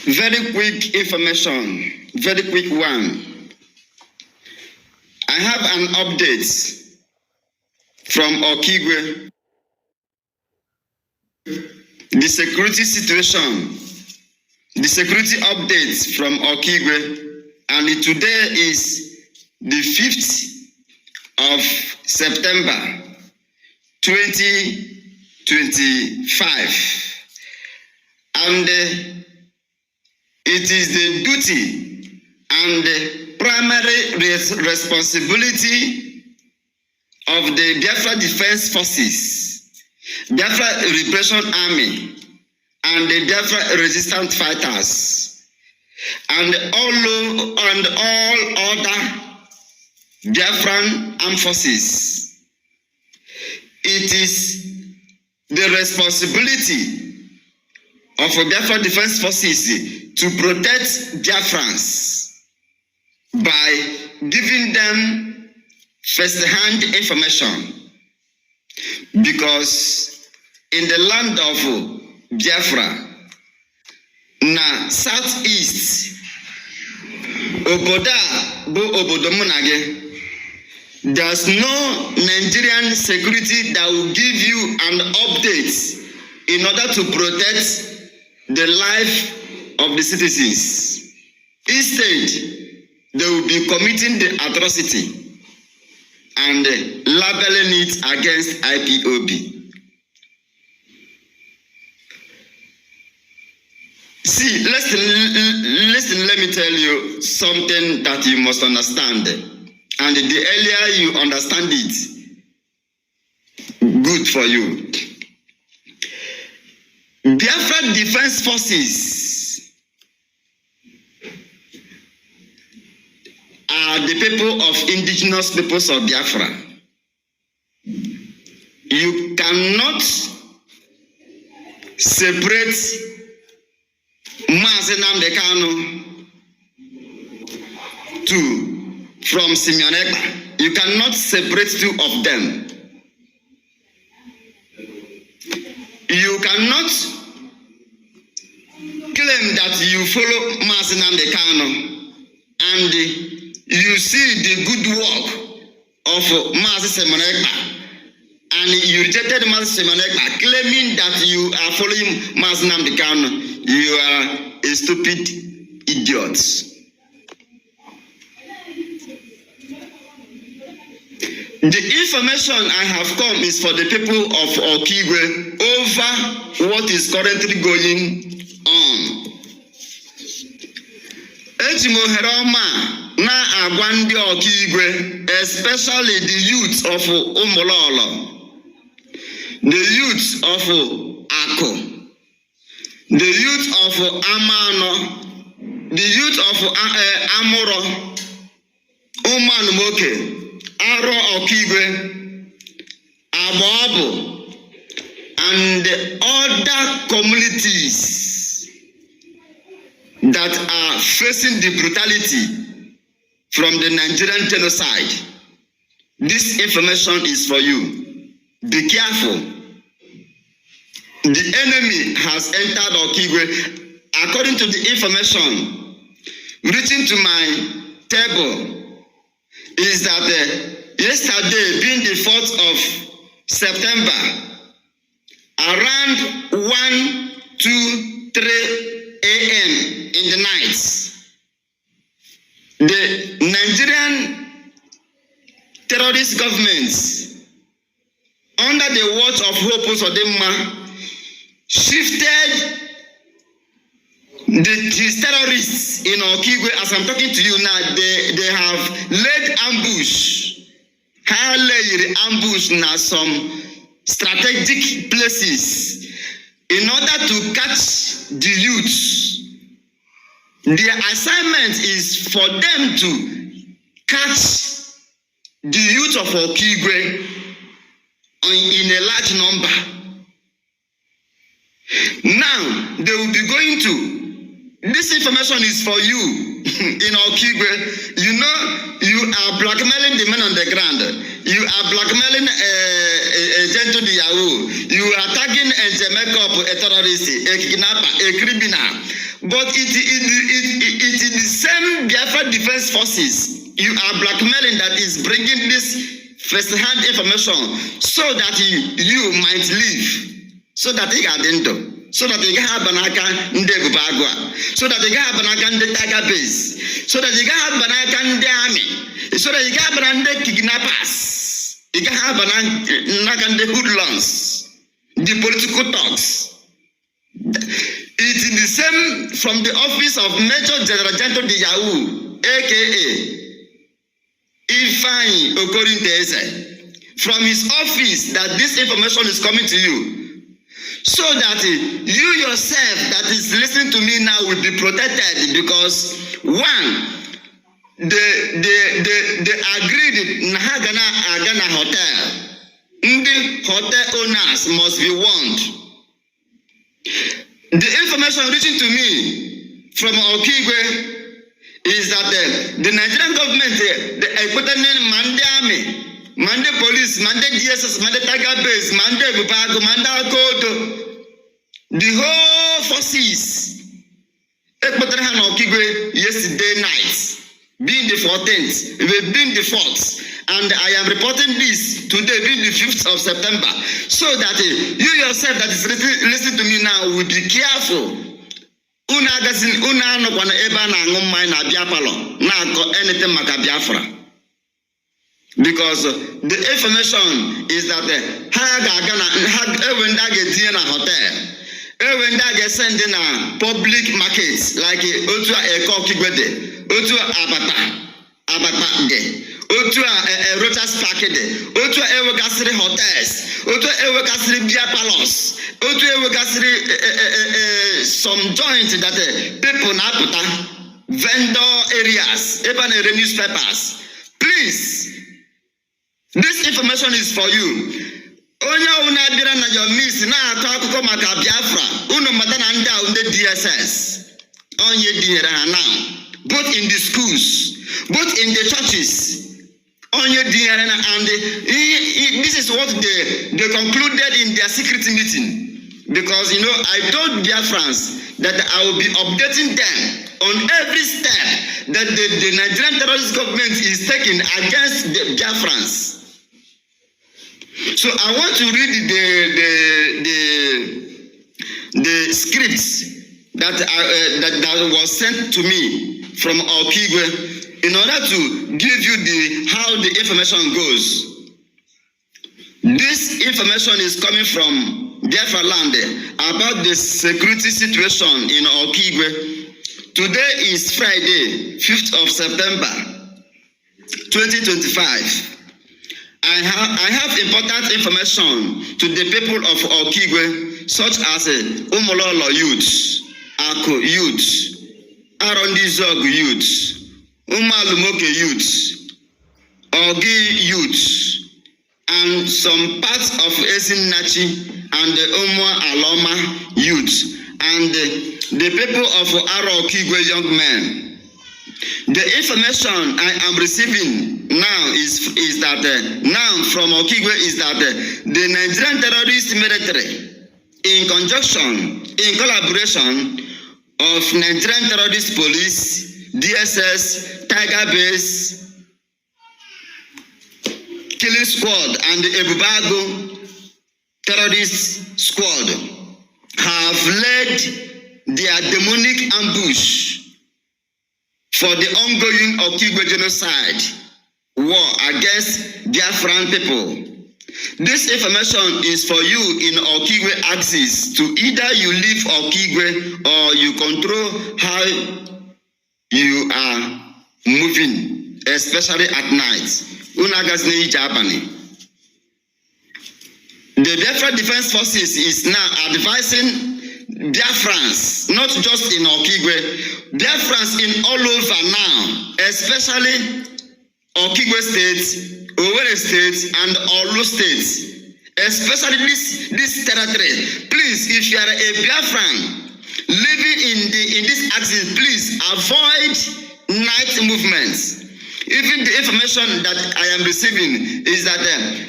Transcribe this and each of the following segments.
Very quick information, very quick one. I have an update from Okigwe. The security situation, the security updates from Okigwe, and today is the 5th of September 2025. And it is the duty and the primary responsibility of the Biafra Defense Forces, Biafra Liberation Army, and the Biafra Resistance Fighters, and all other Biafran armed forces. It is the responsibility of Biafra Defense Forces to protect Biafrans by giving them first-hand information, because in the land of Biafra, na southeast, oboda bo obodo munage, there's no Nigerian security that will give you an update in order to protect the life of the citizens. Instead, they will be committing the atrocity and labeling it against IPOB. See, listen, let me tell you something that you must understand. And the earlier you understand it, good for you. Biafra Defense Forces are the people of indigenous peoples of Biafra. You cannot separate Mazi Nnamdi Kanu from Simeon Ekpa. You cannot separate two of them. You cannot claim that you follow Mazi Nnamdi Kanu and you see the good work of Mazi Simeon Ekpa, and you rejected Mazi Simeon Ekpa, claiming that you are following Mazi Nnamdi Kanu. You are a stupid idiot. The information I have come is for the people of Okigwe over what is currently going on. Ejimoheroma na agwandi Okigwe, especially the youth of Umololo, the youth of Ako, the youth of Amano, the youth of Amoro, Umanumoke, Aro Okigwe, Aboabo, and other communities that are facing the brutality from the Nigerian genocide. This information is for you. Be careful. The enemy has entered Okigwe. According to the information reaching to my table, is that yesterday, being the 4th of September, around 1, 2, 3 a.m. in the night, the Nigerian terrorist government, under the watch of Hope Uzodimma, shifted his terrorists in Okigwe. As I'm talking to you now, they have laid ambush, now some strategic places in order to catch the youths. Their assignment is for them to catch the youth of Okigwe in a large number. Now, they will be going to, this information is for you in Okigwe. You know, you are blackmailing the men on the ground. You are blackmailing a gentle Yahoo. You are tagging a Jamaica, a terrorist, a kidnapper, a criminal. But it is the same Biafra Defense Forces you are blackmailing that is bringing this first-hand information so that you might live, so that you can endo, so that you can have banaka nde Bubagwa, so that you can have banaka nde Tiger Base, so that you can have banaka nde Army, so that you can have banaka kidnappers, you can have banaka nde hoodlums, the political talks. It is the same from the office of Major General Janto de Yahoo, aka Ifeanyi Okorinteze, from his office that this information is coming to you, so that you yourself that is listening to me now will be protected, because one, they agreed na Agana hotel. The hotel owners must be warned. The information reaching to me from Okigwe is that the Nigerian government, the Equatorial Mande Army, Mande Police, Mande DSS, Mande Tiger Base, Mande Bubago, Mande Akoto, the whole forces, Equatorial Okigwe yesterday night, being the 14th, being the 4th, and I am reporting this today, being the 5th of September, so that you yourself that is listening to me now will be careful. Una no kwana eba na angu mmanya na Biafra na anything maka Biafra, because the information is that ha when that get in a hotel, when that get sent in a public markets like otu eko kigwede, otu abata de, otu Rochas Park de, otu ewegasri hotels, otu ewegasri beer palace, otu ewegasri some joints that people now put vendor areas, even the newspapers. Please, this information is for you. Onya una dira na your miss na akọ maka Biafra. Uno madana nda unde DSS. Onye dira now. Both in the schools, both in the churches. Onye dira and this is what they concluded in their secret meeting. Because I told Biafrans that I will be updating them on every step that the Nigerian terrorist government is taking against the Biafrans. So I want to read the scripts that was sent to me from Okigwe in order to give you how the information goes. This information is coming from Biafra land about the security situation in Okigwe. Today is Friday, 5th of September, 2025. I have important information to the people of Okigwe, such as Umololo youth, Ako youth, Arondizog youth, Umalumoke youth, Ogi youth, and some parts of Esinachi and the Omo Aloma youth, and the people of Aro Okigwe young men. The information I am receiving now is that now from Okigwe is that the Nigerian terrorist military, in conjunction, in collaboration of Nigerian terrorist police, DSS, Tiger Base, Killing Squad, and the Ebubago terrorist squad, have led their demonic ambush for the ongoing Okigwe genocide war against Biafran people. This information is for you in Okigwe axis to either you leave Okigwe or you control how you are moving, especially at night. The Biafra Defense Forces is now advising Biafrans, not just in Okigwe, Biafrans in all over now, especially Okigwe State, Owerri State, and Olu State, especially this territory. Please, if you are a Biafran living in this axis, please avoid night movements. Even the information that I am receiving is that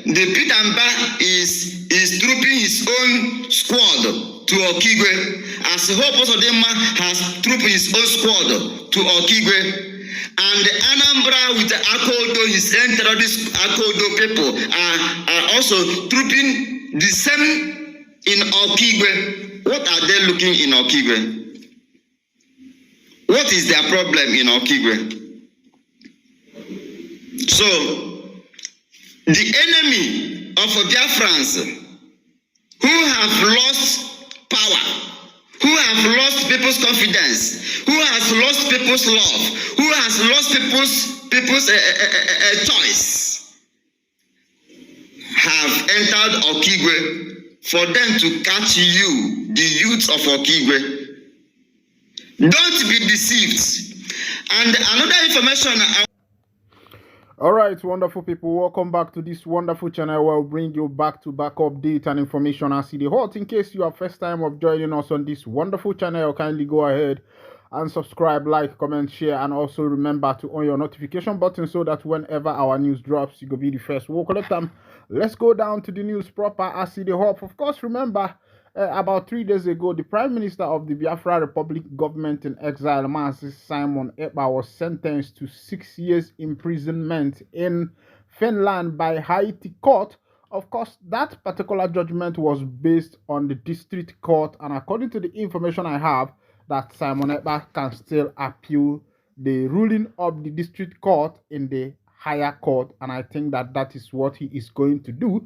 the Pitamba is trooping his own squad to Okigwe, as Hope Osodema has trooped his own squad to Okigwe. And Anambra with Akodo, his own terrorist Akodo people are also trooping the same in Okigwe. What are they looking in Okigwe? What is their problem in Okigwe? So, the enemy of Biafrans who have lost power, who have lost people's confidence, who has lost people's love, who has lost people's choice, have entered Okigwe for them to catch you, the youth of Okigwe. Don't be deceived. And another information. All right, wonderful people, welcome back to this wonderful channel where we'll bring you back-to-back update and information as the hot. In case you are first time of joining us on this wonderful channel, kindly go ahead and subscribe, like, comment, share, and also remember to on your notification button so that whenever our news drops, you will be the first. We'll collect them. Let's go down to the news proper as the hot. Of course, remember, about 3 days ago, the Prime Minister of the Biafra Republic government in exile, Mazi Simon Ekpa, was sentenced to 6 years imprisonment in Finland by Haiti court. Of course, that particular judgment was based on the district court, and according to the information I have, that Simon Ekpa can still appeal the ruling of the district court in the higher court, and I think that is what he is going to do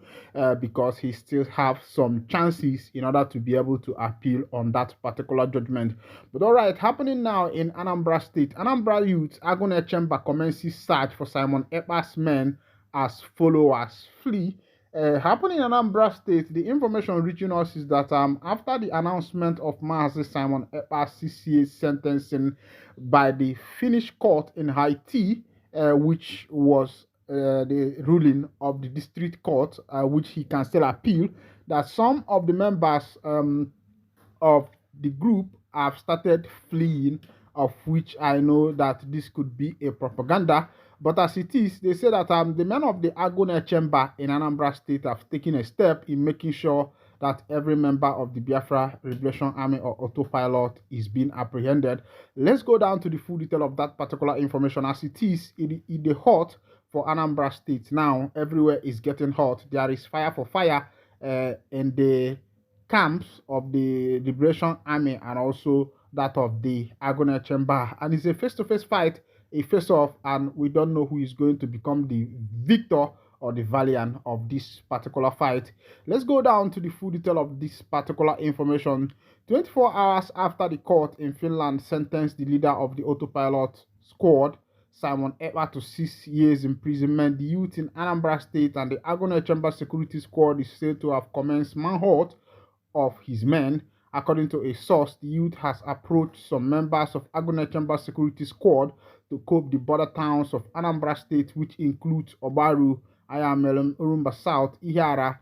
because he still have some chances in order to be able to appeal on that particular judgment. But all right, happening now in Anambra State, Anambra youth Agone Chamber commences search for Simon Ekpa's men as followers flee. Happening in Anambra State, the information reaching us is that after the announcement of Mazi Simon Ekpa's 6 years sentencing by the Finnish court in Haiti, which was the ruling of the district court, which he can still appeal, that some of the members of the group have started fleeing, of which I know that this could be a propaganda. But as it is, they say that the men of the Agone Chamber in Anambra State have taken a step in making sure that every member of the Biafra Liberation Army or autopilot is being apprehended. Let's go down to the full detail of that particular information as it is in the hot for Anambra State. Now, everywhere is getting hot. There is fire for fire in the camps of the Liberation Army and also that of the Agone Chamber. And it's a face-to-face fight, a face-off, and we don't know who is going to become the victor or the valiant of this particular fight. Let's go down to the full detail of this particular information. 24 hours after the court in Finland sentenced the leader of the autopilot squad, Simon Ekpa, to 6 years imprisonment, the youth in Anambra State and the Agone Chamber security squad is said to have commenced manhunt of his men. According to a source, the youth has approached some members of Agone Chamber security squad to cope the border towns of Anambra State, which includes Obaru, Ayamelum, Urumba South, Ihara,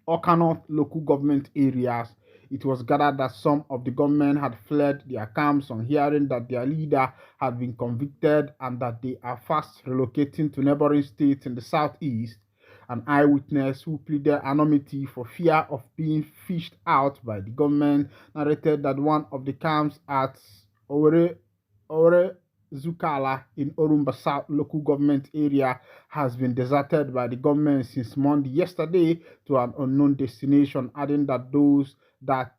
Okanot local government areas. It was gathered that some of the gunmen had fled their camps on hearing that their leader had been convicted and that they are fast relocating to neighboring states in the southeast. An eyewitness who pleaded anonymity for fear of being fished out by the government narrated that one of the camps at Ore Zukala in Orumba South local government area has been deserted by the government since Monday yesterday to an unknown destination, adding that those that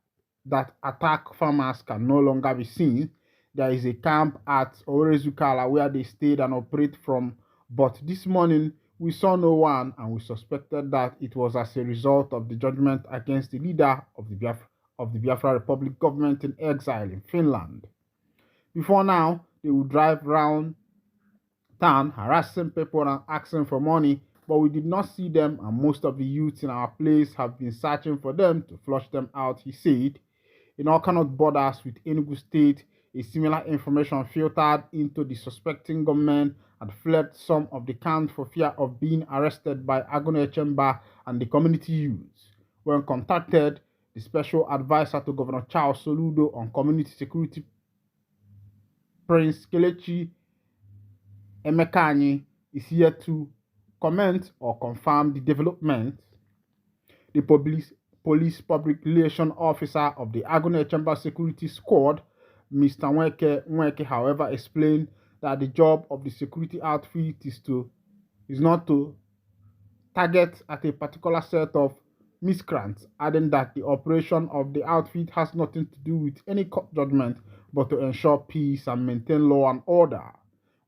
attack farmers can no longer be seen. There is a camp at Orezukala where they stayed and operate from, but this morning we saw no one and we suspected that it was as a result of the judgment against the leader of the Biafra Republic government in exile in Finland. Before now, they would drive around town harassing people and asking for money, but we did not see them, and most of the youths in our place have been searching for them to flush them out, he said. In all kind of borders with Enugu State, a similar information filtered into the suspecting government had fled some of the camps for fear of being arrested by Agone Chamber and the community youths. When contacted, the special advisor to Governor Charles Soludo on community security, Prince Kelechi Emekani, is here to comment or confirm the development. The Police Public Relation Officer of the Agone Chamber Security Squad, Mr. Nweke, however, explained that the job of the security outfit is not to target at a particular set of miscreants, adding that the operation of the outfit has nothing to do with any court judgment but to ensure peace and maintain law and order.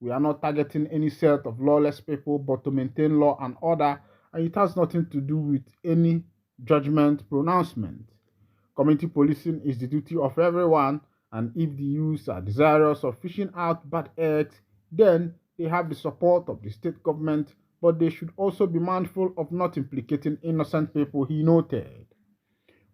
We are not targeting any set of lawless people but to maintain law and order, and it has nothing to do with any judgment pronouncement. Community policing is the duty of everyone, and if the youths are desirous of fishing out bad eggs, then they have the support of the state government, but they should also be mindful of not implicating innocent people, he noted.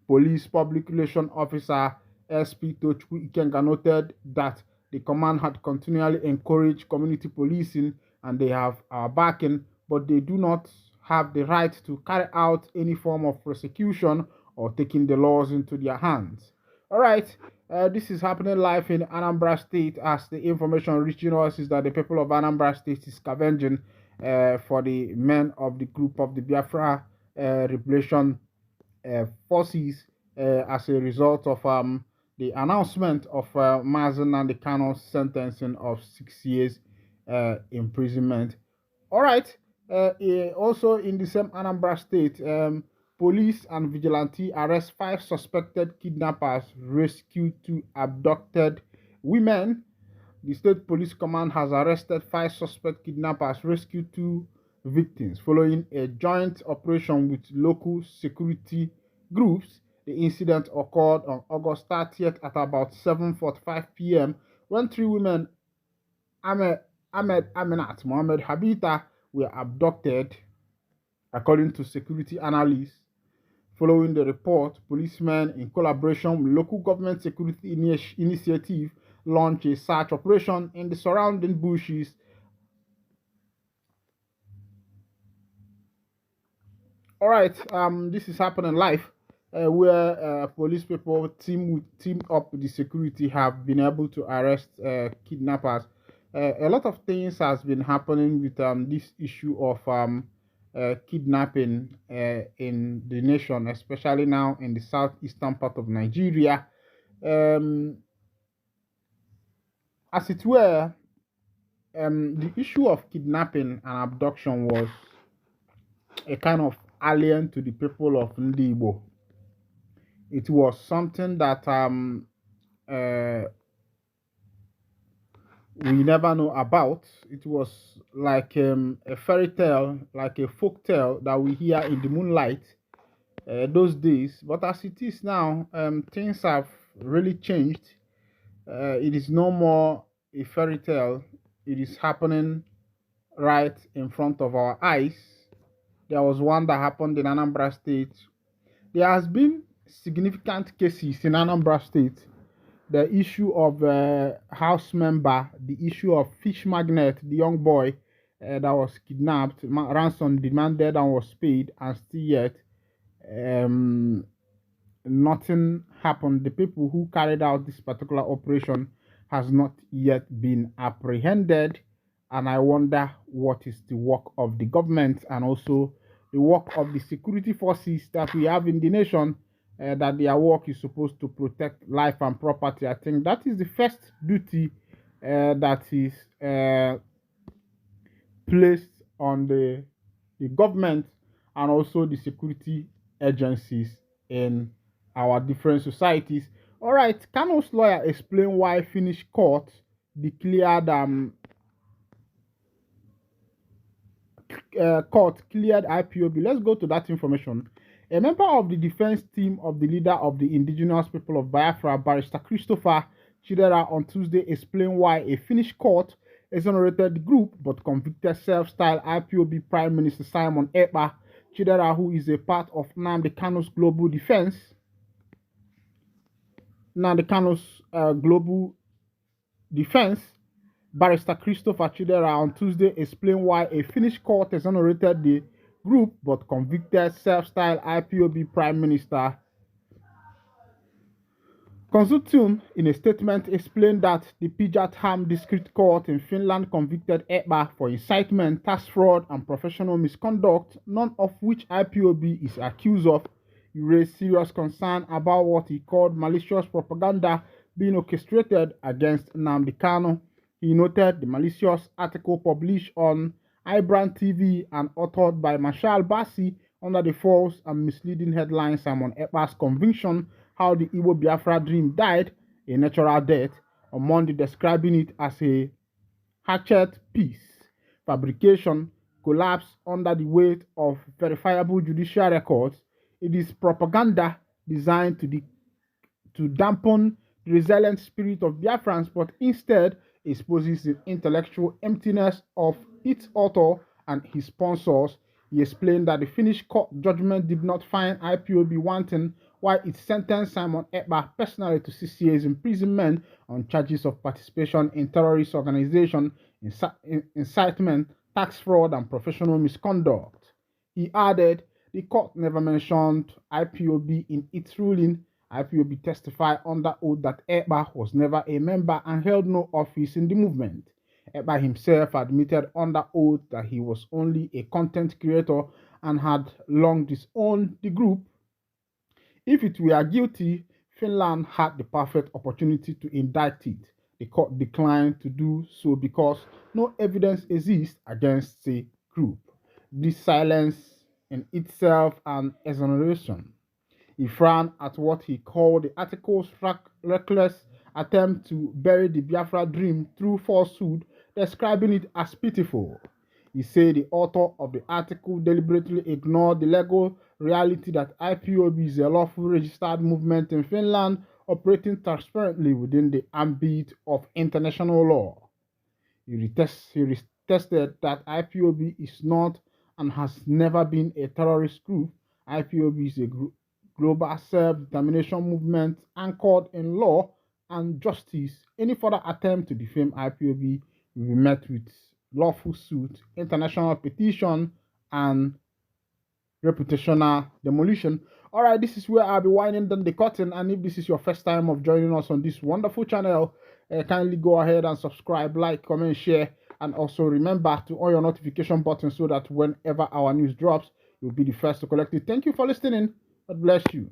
Police Public Relations Officer SP Tochukwu Ikenga noted that the command had continually encouraged community policing and they have our backing, but they do not have the right to carry out any form of prosecution or taking the laws into their hands. All right, this is happening live in Anambra State, as the information reaching us is that the people of Anambra State is scavenging for the men of the group of the Biafra Liberation forces as a result of the announcement of Mazen and the Kano's sentencing of 6 years imprisonment. All right, also in the same Anambra State, police and vigilante arrest 5 suspected kidnappers, rescue 2 abducted women. The State Police Command has arrested 5 suspect kidnappers, rescued 2 victims following a joint operation with local security groups. The incident occurred on August 30th at about 7:45 p.m. when 3 women, Aminat Mohammed Habita, were abducted, according to security analysts. Following the report, policemen, in collaboration with local government security initiative, launched a search operation in the surrounding bushes. All right, this is happening live, where police people team up with the security have been able to arrest kidnappers. A lot of things has been happening with this issue of kidnapping in the nation, especially now in the southeastern part of Nigeria. As it were, the issue of kidnapping and abduction was a kind of alien to the people of Ndigbo. It was something that we never know about. It was like a fairy tale, like a folk tale that we hear in the moonlight those days. But as it is now, things have really changed. It is no more a fairy tale. It is happening right in front of our eyes. There was one that happened in Anambra State. There has been significant cases in Anambra State. The issue of house member, the issue of fish magnet, the young boy that was kidnapped, ransom demanded and was paid, and still yet nothing happened. The people who carried out this particular operation has not yet been apprehended, and I wonder what is the work of the government and also the work of the security forces that we have in the nation, that their work is supposed to protect life and property. I think that is the first duty that is placed on the government and also the security agencies in our different societies. All right, Kano's lawyer explained why Finnish court declared court cleared IPOB. Let's go to that information. A member of the defense team of the leader of the indigenous people of Biafra, Barrister Christopher Chidera, on Tuesday explained why a Finnish court exonerated the group but convicted self-styled IPOB Prime Minister Simon Ekpa. Chidera, who is a part of Nnamdi Kanu's global defense, Barrister Christopher Chidera on Tuesday explained why a Finnish court exonerated the group but convicted self-styled IPOB Prime Minister. Consortium, in a statement, explained that the Pijatham District Court in Finland convicted Ekpa for incitement, tax fraud, and professional misconduct, none of which IPOB is accused of. He raised serious concern about what he called malicious propaganda being orchestrated against Nnamdi Kanu. He noted the malicious article published on iBrand TV and authored by Marshal Bassi under the false and misleading headline Simon Ekpa's conviction how the Igbo Biafra dream died a natural death, on Monday describing it as a hatchet piece fabrication collapsed under the weight of verifiable judicial records. It is propaganda designed to dampen the resilient spirit of Biafrans, but instead exposes the intellectual emptiness of its author and his sponsors. He explained that the Finnish court judgment did not find IPOB wanting, while it sentenced Simon Ekpa personally to 6 years imprisonment on charges of participation in terrorist organization, incitement, tax fraud, and professional misconduct. He added, the court never mentioned IPOB in its ruling. IPOB testified under oath that Ekpa was never a member and held no office in the movement. Ekpa himself admitted under oath that he was only a content creator and had long disowned the group. If it were guilty, Finland had the perfect opportunity to indict it. The court declined to do so because no evidence exists against the group. This silence in itself an exoneration. He frowned at what he called the article's reckless attempt to bury the Biafra dream through falsehood, describing it as pitiful. He said the author of the article deliberately ignored the legal reality that IPOB is a lawful registered movement in Finland operating transparently within the ambit of international law. He retested that IPOB is not and has never been a terrorist group. IPOB is a global self-determination movement anchored in law and justice. Any further attempt to defame IPOB will be met with lawful suit, international petition, and reputational demolition. All right, this is where I'll be winding down the curtain. And if this is your first time of joining us on this wonderful channel, kindly go ahead and subscribe, like, comment, share, and also remember to on your notification button so that whenever our news drops, you'll be the first to collect it. Thank you for listening. God bless you.